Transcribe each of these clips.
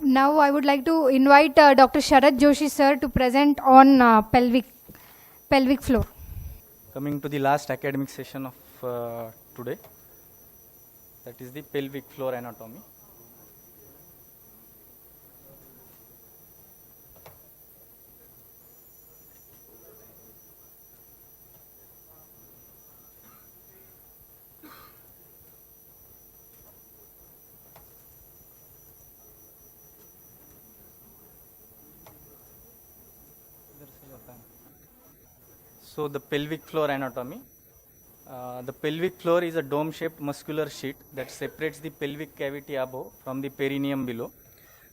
Now I would like to invite Dr. Sharad Joshi sir to present on pelvic floor. Coming to the last academic session of today, that is the pelvic floor anatomy. So the pelvic floor anatomy. The pelvic floor is a dome-shaped muscular sheet that separates the pelvic cavity above from the perineum below.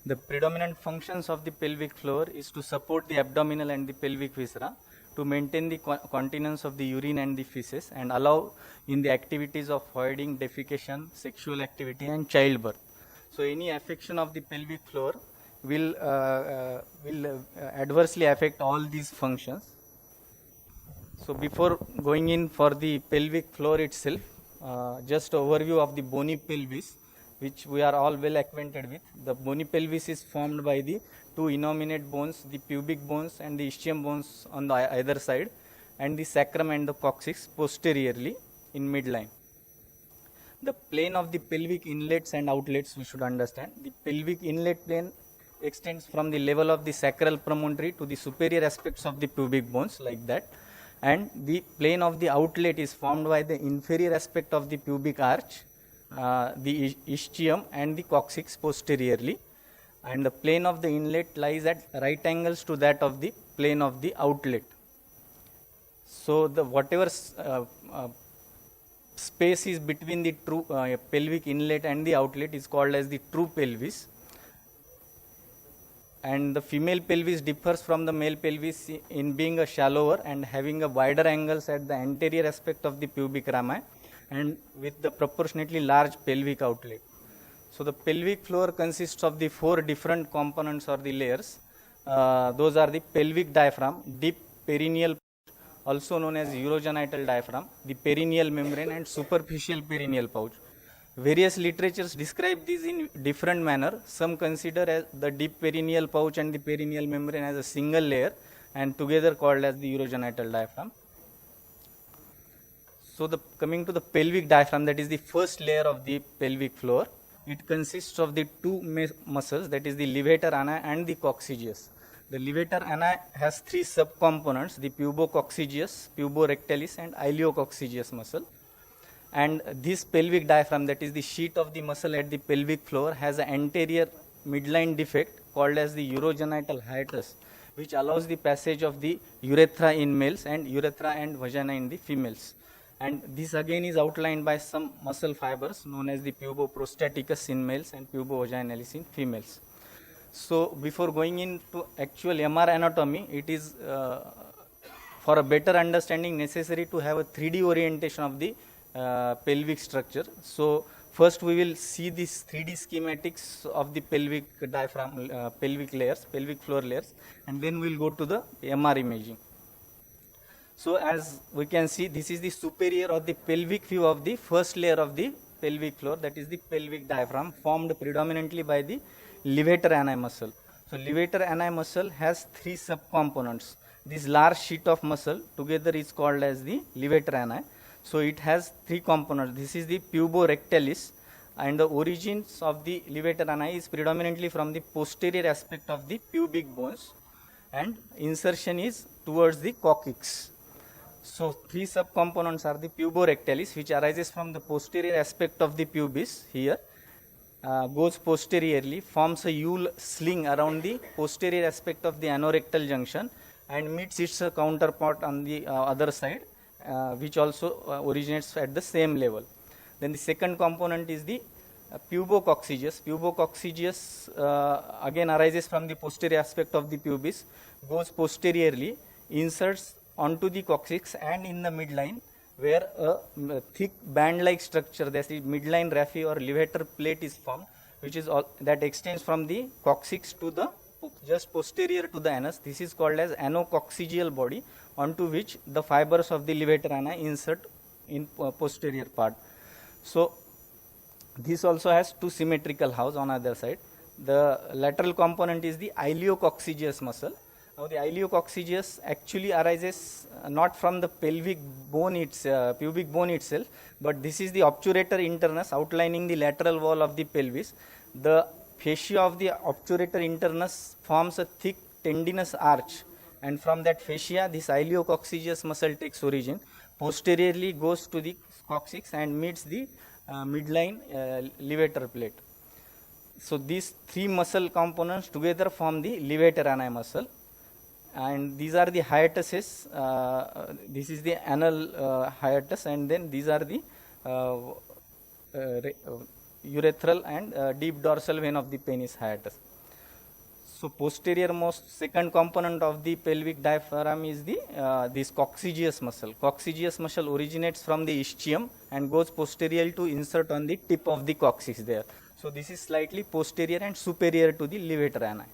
The predominant functions of the pelvic floor is to support the abdominal and the pelvic viscera, to maintain the continence of the urine and the feces, and allow in the activities of voiding, defecation, sexual activity, and childbirth. So any affection of the pelvic floor will adversely affect all these functions. So before going in for the pelvic floor itself, just overview of the bony pelvis, which we are all well acquainted with. The bony pelvis is formed by the two innominate bones, the pubic bones and the ischium bones on the either side, and the sacrum and the coccyx posteriorly in midline. The plane of the pelvic inlets and outlets we should understand. The pelvic inlet plane extends from the level of the sacral promontory to the superior aspects of the pubic bones, like that. And the plane of the outlet is formed by the inferior aspect of the pubic arch, the ischium and the coccyx posteriorly, and the plane of the inlet lies at right angles to that of the plane of the outlet. So the whatever space is between the true pelvic inlet and the outlet is called as the true pelvis. And the female pelvis differs from the male pelvis in being a shallower and having a wider angles at the anterior aspect of the pubic rami, and with the proportionately large pelvic outlet. So the pelvic floor consists of the four different components or the layers. Those are the pelvic diaphragm, deep perineal, also known as urogenital diaphragm, the perineal membrane, and superficial perineal pouch. Various literatures describe these in different manner. Some consider as the deep perineal pouch and the perineal membrane as a single layer and together called as the urogenital diaphragm. So coming to the pelvic diaphragm, that is the first layer of the pelvic floor. It consists of the two muscles, that is the levator ani and the coccygeus. The levator ani has three subcomponents, the pubococcygeus, puborectalis, and iliococcygeus muscle. And this pelvic diaphragm, that is the sheet of the muscle at the pelvic floor, has an anterior midline defect called as the urogenital hiatus, which allows the passage of the urethra in males and urethra and vagina in the females. And this again is outlined by some muscle fibers known as the puboprostaticus in males and pubovaginalis in females. So before going into actual MR anatomy, it is for a better understanding necessary to have a 3D orientation of the pelvic structure. So first we will see these 3D schematics of the pelvic diaphragm, pelvic layers, pelvic floor layers, and then we will go to the MR imaging. So as we can see, this is the superior or the pelvic view of the first layer of the pelvic floor, that is the pelvic diaphragm, formed predominantly by the levator ani muscle. So levator ani muscle has three subcomponents. This large sheet of muscle together is called as the levator ani. So it has three components. This is the puborectalis, and the origins of the levator ani is predominantly from the posterior aspect of the pubic bones, and insertion is towards the coccyx. So three subcomponents are the puborectalis, which arises from the posterior aspect of the pubis here, goes posteriorly, forms a Yule sling around the posterior aspect of the anorectal junction, and meets its counterpart on the other side, which also originates at the same level. Then the second component is the pubococcygeus. Pubococcygeus again arises from the posterior aspect of the pubis, goes posteriorly, inserts onto the coccyx and in the midline, where a thick band-like structure, that is midline raphe or levator plate, is formed, which is that extends from the coccyx to the just posterior to the anus. This is called as anococcygeal body, onto which the fibers of the levator ani insert in posterior part. So this also has two symmetrical halves on either side. The lateral component is the iliococcygeus muscle. Now the iliococcygeus actually arises not from the pelvic bone, pubic bone itself, but this is the obturator internus outlining the lateral wall of the pelvis. The fascia of the obturator internus forms a thick tendinous arch, and from that fascia this iliococcygeus muscle takes origin, posteriorly goes to the coccyx and meets the midline levator plate. So these three muscle components together form the levator ani muscle, and these are the hiatuses. This is the anal hiatus, and then these are the urethral and deep dorsal vein of the penis hiatus. So posterior most second component of the pelvic diaphragm is the this coccygeus muscle. Coccygeus muscle originates from the ischium and goes posterior to insert on the tip of the coccyx there. So this is slightly posterior and superior to the levator ani.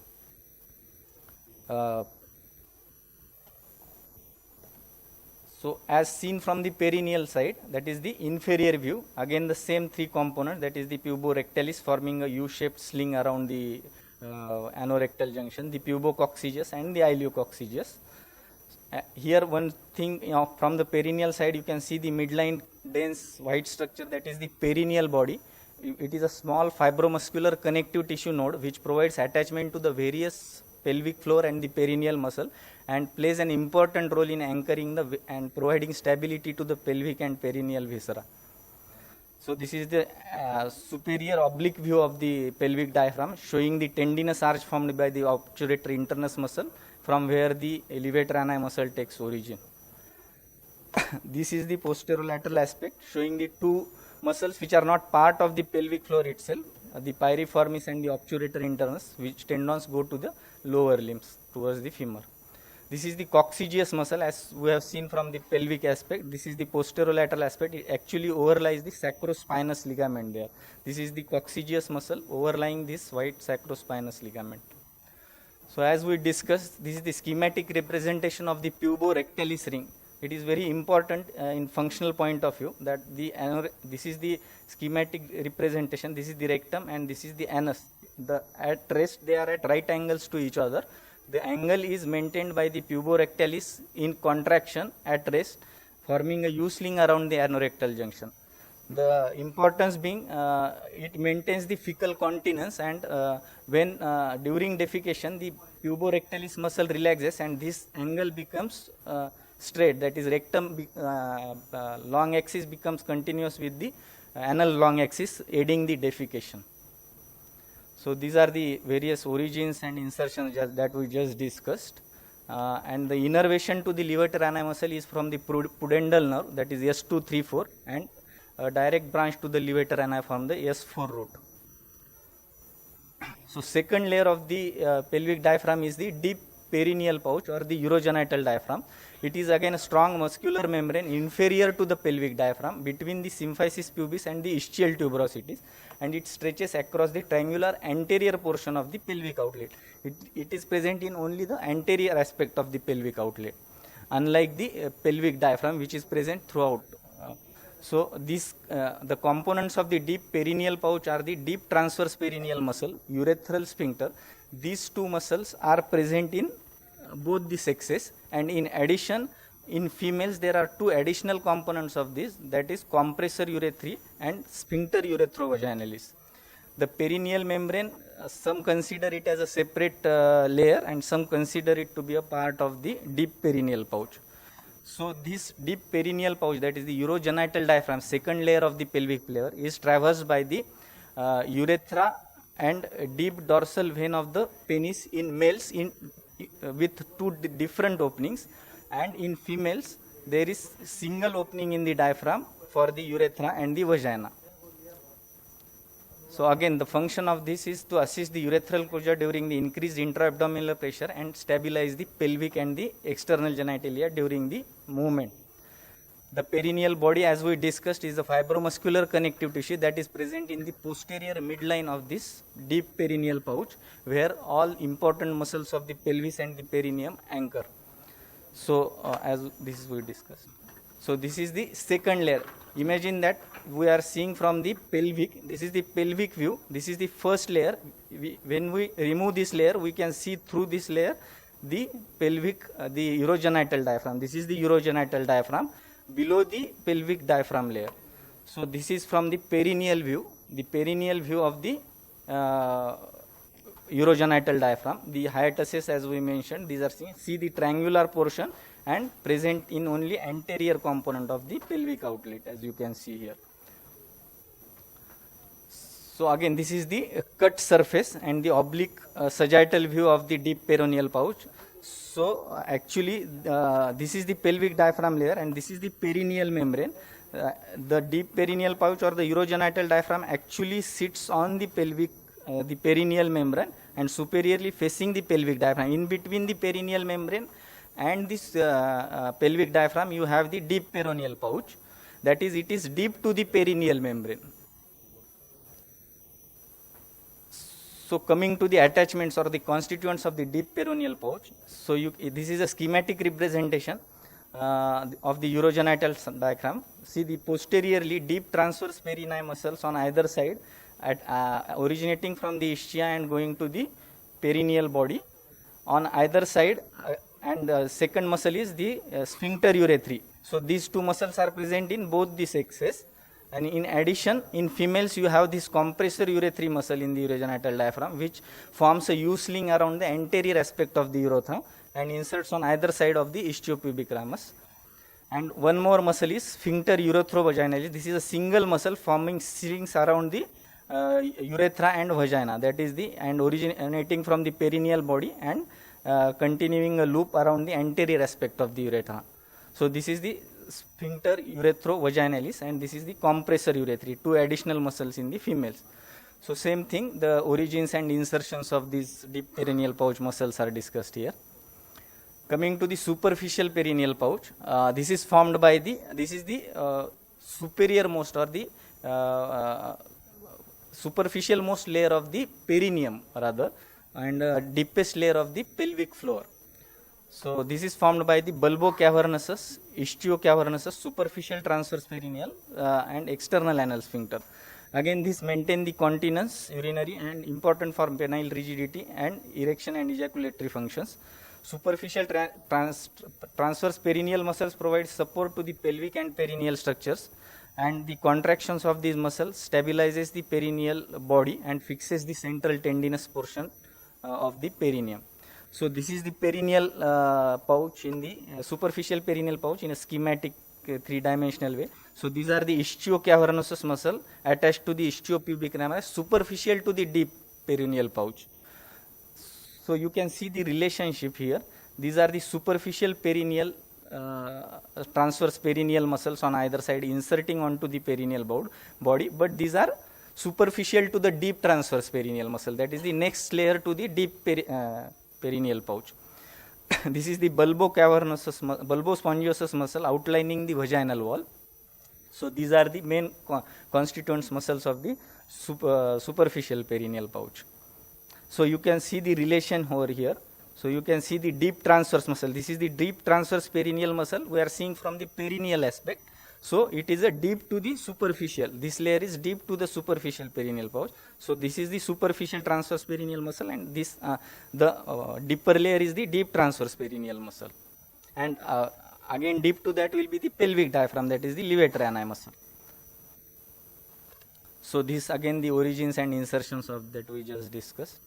So as seen from the perineal side, that is the inferior view, again the same three components, that is the puborectalis forming a U-shaped sling around the anorectal junction, the pubococcygeus and the iliococcygeus. Here one thing, from the perineal side you can see the midline dense white structure, that is the perineal body. It is a small fibromuscular connective tissue node which provides attachment to the various pelvic floor and the perineal muscle and plays an important role in anchoring and providing stability to the pelvic and perineal viscera. So this is the superior oblique view of the pelvic diaphragm, showing the tendinous arch formed by the obturator internus muscle from where the levator ani muscle takes origin. This is the posterolateral aspect, showing the two muscles which are not part of the pelvic floor itself, the piriformis and the obturator internus, which tendons go to the lower limbs towards the femur. This is the coccygeus muscle, as we have seen from the pelvic aspect. This is the posterolateral aspect. It actually overlies the sacrospinous ligament there. This is the coccygeus muscle overlying this white sacrospinous ligament. So as we discussed, this is the schematic representation of the puborectalis ring. It is very important in functional point of view that this is the schematic representation. This is the rectum and this is the anus. At rest they are at right angles to each other. The angle is maintained by the puborectalis in contraction at rest, forming a U-sling around the anorectal junction. The importance being it maintains the fecal continence, and when during defecation the puborectalis muscle relaxes and this angle becomes straight, that is rectum long axis becomes continuous with the anal long axis, aiding the defecation. So these are the various origins and insertions that we just discussed. And the innervation to the levator ani muscle is from the pudendal nerve, that is S234, and a direct branch to the levator ani from the S4 root. So second layer of the pelvic diaphragm is the deep perineal pouch or the urogenital diaphragm. It is again a strong muscular membrane inferior to the pelvic diaphragm between the symphysis pubis and the ischial tuberosities, and it stretches across the triangular anterior portion of the pelvic outlet. It is present in only the anterior aspect of the pelvic outlet, unlike the pelvic diaphragm which is present throughout. So the components of the deep perineal pouch are the deep transverse perineal muscle, urethral sphincter. These two muscles are present in both the sexes, and in addition in females there are two additional components of this, that is compressor urethrae and sphincter uretrovaginalis. The perineal membrane, some consider it as a separate layer and some consider it to be a part of the deep perineal pouch. So this deep perineal pouch, that is the urogenital diaphragm, second layer of the pelvic floor, is traversed by the urethra and deep dorsal vein of the penis in males with two different openings, and in females there is single opening in the diaphragm for the urethra and the vagina. So again the function of this is to assist the urethral closure during the increased intra-abdominal pressure and stabilize the pelvic and the external genitalia during the movement. The perineal body, as we discussed, is the fibromuscular connective tissue that is present in the posterior midline of this deep perineal pouch, where all important muscles of the pelvis and the perineum anchor. So as this we discussed. So this is the second layer. Imagine that we are seeing from the pelvic. This is the pelvic view. This is the first layer. When we remove this layer, we can see through this layer the pelvic, the urogenital diaphragm. This is the urogenital diaphragm below the pelvic diaphragm layer. So this is from the perineal view. The perineal view of the urogenital diaphragm. The hiatuses, as we mentioned, these are seen. See the triangular portion and present in only anterior component of the pelvic outlet, as you can see here. So again, this is the cut surface and the oblique sagittal view of the deep perineal pouch. So actually, this is the pelvic diaphragm layer and this is the perineal membrane. The deep perineal pouch or the urogenital diaphragm actually sits on the pelvic, the perineal membrane, and superiorly facing the pelvic diaphragm. In between the perineal membrane and this pelvic diaphragm, you have the deep perineal pouch. That is, it is deep to the perineal membrane. So coming to the attachments or the constituents of the deep perineal pouch. So this is a schematic representation of the urogenital diaphragm. See the posteriorly deep transverse perineal muscles on either side, originating from the ischia and going to the perineal body on either side, and second muscle is the sphincter urethrae. So these two muscles are present in both the sexes, and in addition, in females you have this compressor urethrae muscle in the urogenital diaphragm, which forms a U-sling around the anterior aspect of the urethra and inserts on either side of the istiopubic ramus. And one more muscle is sphincter urethrovaginalis. This is a single muscle forming slings around the urethra and vagina, that is the, and originating from the perineal body and continuing a loop around the anterior aspect of the urethra. So this is the sphincter urethrovaginalis and this is the compressor urethrae, two additional muscles in the females. So same thing, the origins and insertions of these deep perineal pouch muscles are discussed here. Coming to the superficial perineal pouch, this is formed by the, this is the superior most or the superficial most layer of the perineum rather, and deepest layer of the pelvic floor. So this is formed by the bulbocavernosus, istiocavernosus, superficial transverse perineal and external anal sphincter. Again, this maintain the continence, urinary, and important for penile rigidity and erection and ejaculatory functions. Superficial transverse perineal muscles provide support to the pelvic and perineal structures, and the contractions of these muscles stabilizes the perineal body and fixes the central tendinous portion of the perineum. So this is the perineal pouch in the superficial perineal pouch in a schematic three-dimensional way. So these are the istiocavernosus muscle attached to the istiopubic ramus, superficial to the deep perineal pouch. So you can see the relationship here. These are the superficial perineal transverse perineal muscles on either side inserting onto the perineal body, but these are superficial to the deep transverse perineal muscle, that is the next layer to the deep perineal pouch. This is the bulbospongiosus muscle outlining the vaginal wall. So these are the main constituents muscles of the superficial perineal pouch. So you can see the relation over here. So you can see the deep transverse muscle. This is the deep transverse perineal muscle we are seeing from the perineal aspect. So it is a deep to the superficial. This layer is deep to the superficial perineal pouch. So this is the superficial transverse perineal muscle, and this the deeper layer is the deep transverse perineal muscle. And again deep to that will be the pelvic diaphragm, that is the levator ani muscle. So this again the origins and insertions of that we just discussed.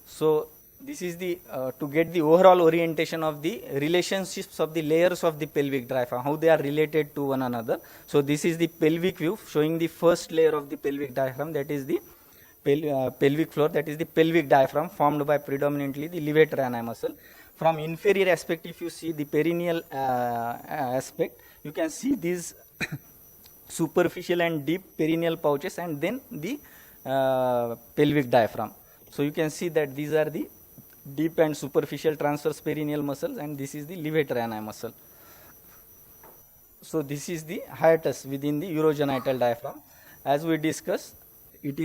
So this is the to get the overall orientation of the relationships of the layers of the pelvic diaphragm, how they are related to one another. So this is the pelvic view showing the first layer of the pelvic diaphragm, that is the pelvic floor, that is the pelvic diaphragm formed by predominantly the levator ani muscle. From inferior aspect, if you see the perineal aspect, you can see these superficial and deep perineal pouches and then the pelvic diaphragm. So you can see that these are the deep and superficial transverse perineal muscles, and this is the levator ani muscle. So this is the hiatus within the urogenital diaphragm. As we discussed, it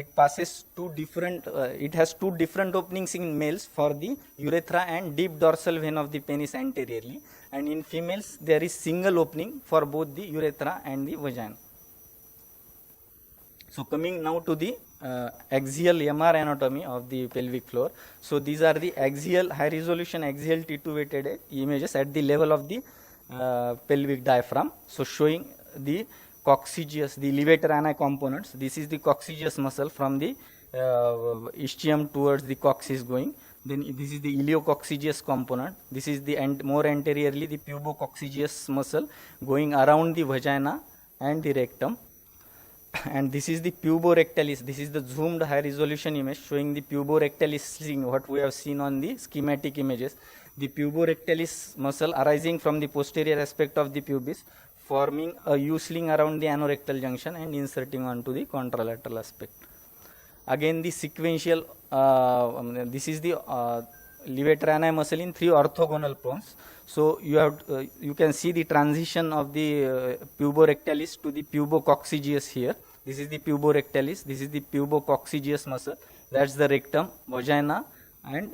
it passes two different, it has two different openings in males for the urethra and deep dorsal vein of the penis anteriorly, and in females there is single opening for both the urethra and the vagina. So coming now to the axial MR anatomy of the pelvic floor. So these are the axial, high resolution axial tituated images at the level of the pelvic diaphragm. So showing the coccygeus, the levator ani components. This is the coccygeus muscle from the ischium towards the coccyx going. Then this is the iliococcygeus component. This is the more anteriorly the pubococcygeus muscle going around the vagina and the rectum. And this is the puborectalis. This is the zoomed high resolution image showing the puborectalis sling, what we have seen on the schematic images. The puborectalis muscle arising from the posterior aspect of the pubis, forming a U-sling around the anorectal junction and inserting onto the contralateral aspect. Again the sequential, this is the levator ani muscle in three orthogonal pons. So you have you can see the transition of the puborectalis to the pubococcygeus here. This is the puborectalis, this is the pubococcygeus muscle, that's the rectum, vagina and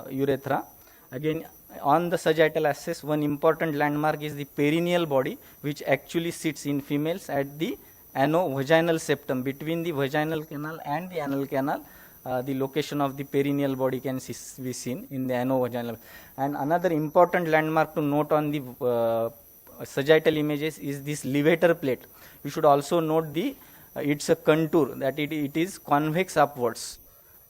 urethra. Again on the sagittal axis, one important landmark is the perineal body, which actually sits in females at the ano-vaginal septum, between the vaginal canal and the anal canal. The location of the perineal body can be seen in the ano-vaginal. And another important landmark to note on the sagittal images is this levator plate. You should also note the it's a contour, that it is convex upwards.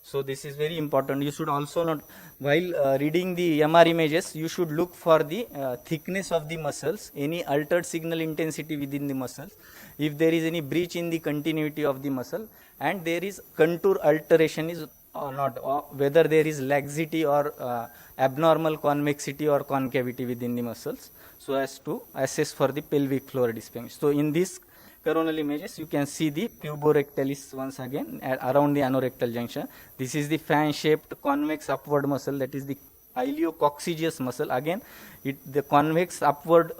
So this is very important. You should also note, while reading the MR images, you should look for the thickness of the muscles, any altered signal intensity within the muscles, if there is any breach in the continuity of the muscle, and there is contour alteration is or not, or whether there is laxity or abnormal convexity or concavity within the muscles, so as to assess for the pelvic floor dysfunction. So in this coronal images, you can see the puborectalis once again around the anorectal junction. This is the fan-shaped convex upward muscle, that is the iliococcygeus muscle. Again, the convex upward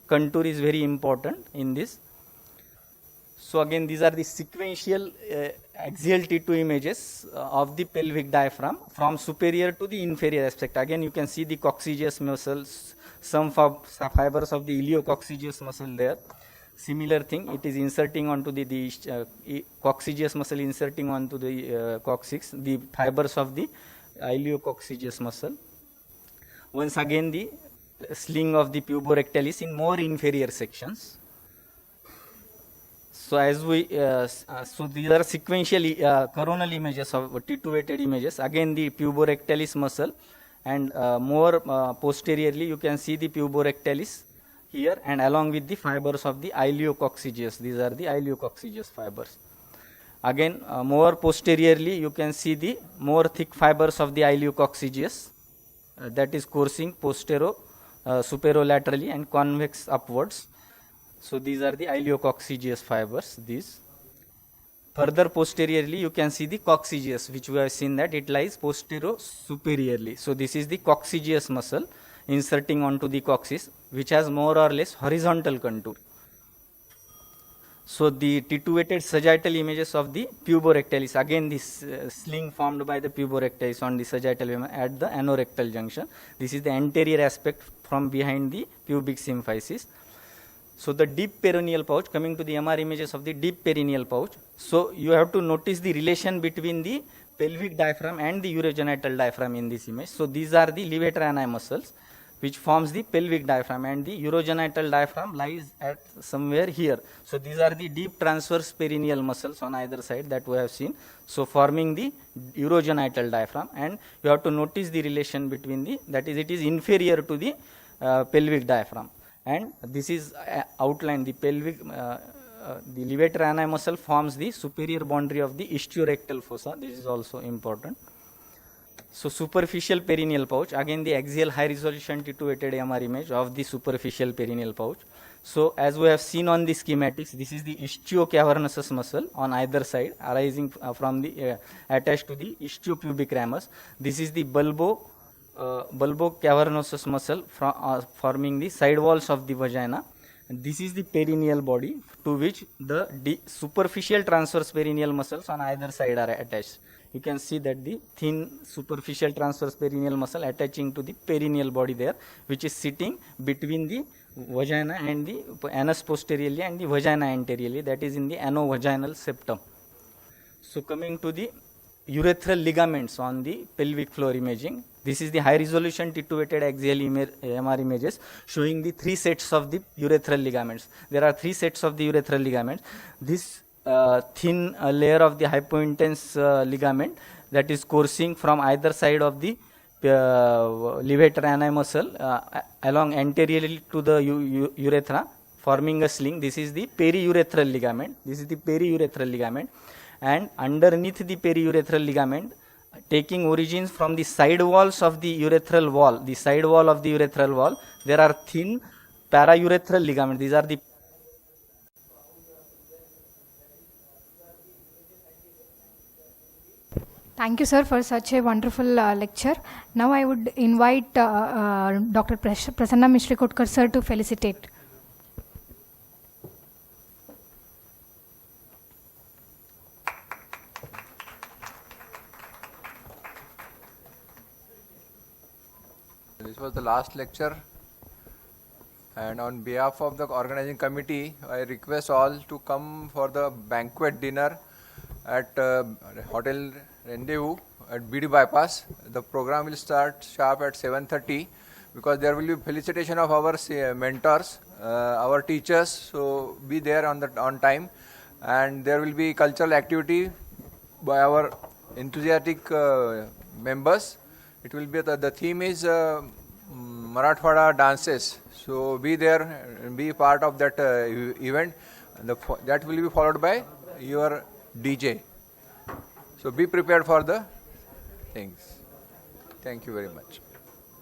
contour is very important in this. So again, these are the sequential axial T2 images of the pelvic diaphragm from superior to the inferior aspect. Again, you can see the coccygeus muscles, some fibers of the iliococcygeus muscle there. Similar thing, it is inserting onto the coccygeus muscle, inserting onto the coccyx, the fibers of the iliococcygeus muscle. Once again, the sling of the puborectalis in more inferior sections. So as we, so these are sequential coronal images of tituated images. Again, the puborectalis muscle, and more posteriorly, you can see the puborectalis here, and along with the fibers of the iliococcygeus. These are the iliococcygeus fibers. Again, more posteriorly, you can see the more thick fibers of the iliococcygeus, that is coursing superolaterally and convex upwards. So these are the iliococcygeus fibers. These. Further posteriorly, you can see the coccygeus, which we have seen that it lies superiorly. So this is the coccygeus muscle inserting onto the coccyx, which has more or less horizontal contour. So the tituated sagittal images of the puborectalis, again this sling formed by the puborectalis on the sagittal at the anorectal junction. This is the anterior aspect from behind the pubic symphysis. So the deep perineal pouch, coming to the MR images of the deep perineal pouch. So you have to notice the relation between the pelvic diaphragm and the urogenital diaphragm in this image. So these are the levator ani muscles, which forms the pelvic diaphragm, and the urogenital diaphragm lies at somewhere here. So these are the deep transverse perineal muscles on either side that we have seen. So forming the urogenital diaphragm, and you have to notice the relation between the, that is, it is inferior to the pelvic diaphragm. And this is outlined, the pelvic, the levator ani muscle forms the superior boundary of the istiorectal fossa. This is also important. So superficial perineal pouch, again the axial high resolution tituated MR image of the superficial perineal pouch. So as we have seen on the schematics, this is the ischiocavernosus muscle on either side, arising from the attached to the istiopubic ramus. This is the bulbocavernosus muscle forming the side walls of the vagina, And this is the perineal body to which the superficial transverse perineal muscles on either side are attached. You can see that the thin superficial transverse perineal muscle attaching to the perineal body there, which is sitting between the vagina and the anus posteriorly and the vagina anteriorly, that is in the anovaginal septum. So coming to the urethral ligaments on the pelvic floor imaging, this is the high resolution tituated axial MR images showing the 3 sets of the urethral ligaments. There are 3 sets of the urethral ligaments. This thin layer of the hypointense ligament that is coursing from either side of the levator ani muscle along anteriorly to the urethra, forming a sling. This is the periurethral ligament. This is the periurethral ligament. And underneath the periurethral ligament, taking origins from the side walls of the urethral wall, the side wall of the urethral wall, there are thin paraurethral ligaments. These are the Thank you, sir, for such a wonderful lecture. Now I would invite Dr. Prasanna Mishra-Kotkar, sir, to felicitate. This was the last lecture, and on behalf of the organizing committee, I request all to come for the banquet dinner at Hotel Rendezvous at BD Bypass. The program will start sharp at 7:30 because there will be felicitation of our mentors, our teachers. So be there on time, and there will be cultural activity by our enthusiastic members. It will be the theme is Marathwada dances. So be there and be part of that event. And that will be followed by your DJ. So be prepared for the things. Thank you very much.